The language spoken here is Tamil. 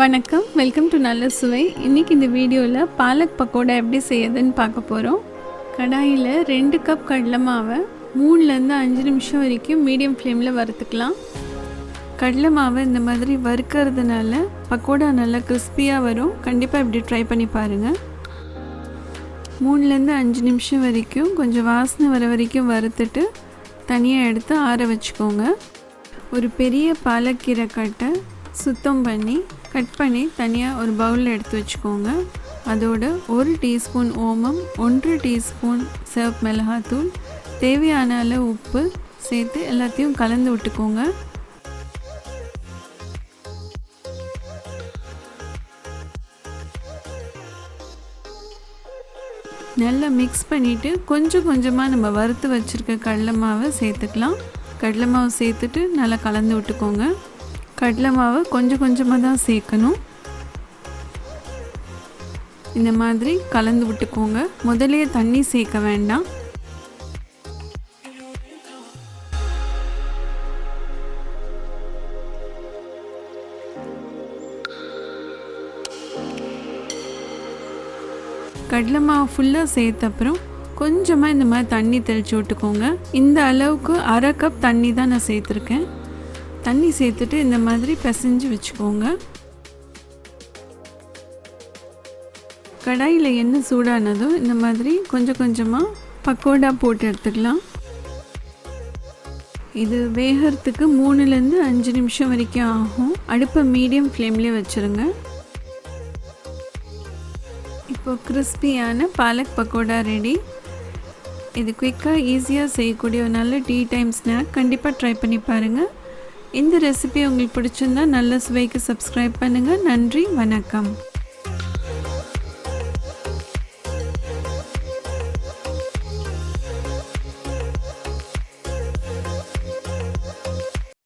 வணக்கம், வெல்கம் டு நல்ல சுவை. இன்றைக்கி இந்த வீடியோவில் பாலக் பக்கோடா எப்படி செய்யுதுன்னு பார்க்க போகிறோம். கடாயில் 2 கப் கடலை மாவை 3லேருந்து 5 நிமிஷம் வரைக்கும் மீடியம் ஃப்ளேமில் வறுத்துக்கலாம். கடலை மாவை இந்த மாதிரி வறுக்கிறதுனால பக்கோடா நல்லா கிறிஸ்பியாக வரும். கண்டிப்பாக இப்படி ட்ரை பண்ணி பாருங்கள். 3லேருந்து 5 நிமிஷம் வரைக்கும் கொஞ்சம் வாசனை வர வரைக்கும் வறுத்துட்டு தனியாக எடுத்து ஆற வச்சுக்கோங்க. ஒரு பெரிய பாலக்கீரை கட்டை சுத்தம் பண்ணி கட் பண்ணி தனியாக ஒரு பவுலில் எடுத்து வச்சுக்கோங்க. அதோட 1 டீஸ்பூன் ஓமம், 1 டீஸ்பூன் சிவப்பு மிளகாத்தூள், தேவையான அளவு உப்பு சேர்த்து எல்லாத்தையும் கலந்து விட்டுக்கோங்க. நல்லா மிக்ஸ் பண்ணிவிட்டு கொஞ்சம் கொஞ்சமாக நம்ம வறுத்து வச்சுருக்க கடலை மாவை சேர்த்துக்கலாம். கடலை மாவு சேர்த்துட்டு நல்லா கலந்து விட்டுக்கோங்க. கடலை மாவை கொஞ்சம் கொஞ்சமாக தான் சேர்க்கணும். இந்த மாதிரி கலந்து விட்டுக்கோங்க. முதலே தண்ணி சேர்க்க வேண்டாம். கடலை மாவு ஃபுல்லாக சேர்த்த அப்புறம் கொஞ்சமாக இந்த மாதிரி தண்ணி தெளித்து விட்டுக்கோங்க. இந்த அளவுக்கு 1/2 கப் தண்ணி தான் நான் சேர்த்துருக்கேன். தண்ணி சேர்த்துட்டு இந்த மாதிரி பிசைஞ்சு வச்சுக்கோங்க. கடாயில் எண்ணெய் சூடானதும் இந்த மாதிரி கொஞ்சம் கொஞ்சமாக பக்கோடா போட்டு எடுத்துக்கலாம். இது வேகிறதுக்கு 3லேருந்து 5 நிமிஷம் வரைக்கும் ஆகும். அடுப்பை மீடியம் ஃப்ளேம்லேயே வச்சுருங்க. இப்போ கிறிஸ்பியான பாலக் பக்கோடா ரெடி. இது குயிக்காக ஈஸியாக செய்யக்கூடிய ஒரு நல்ல டீ டைம் ஸ்நாக். கண்டிப்பாக ட்ரை பண்ணி பாருங்கள். இந்த ரெசிபி உங்களுக்கு பிடிச்சிருந்தா நல்ல சுவைக்கு சப்ஸ்கிரைப் பண்ணுங்கள். நன்றி, வணக்கம்.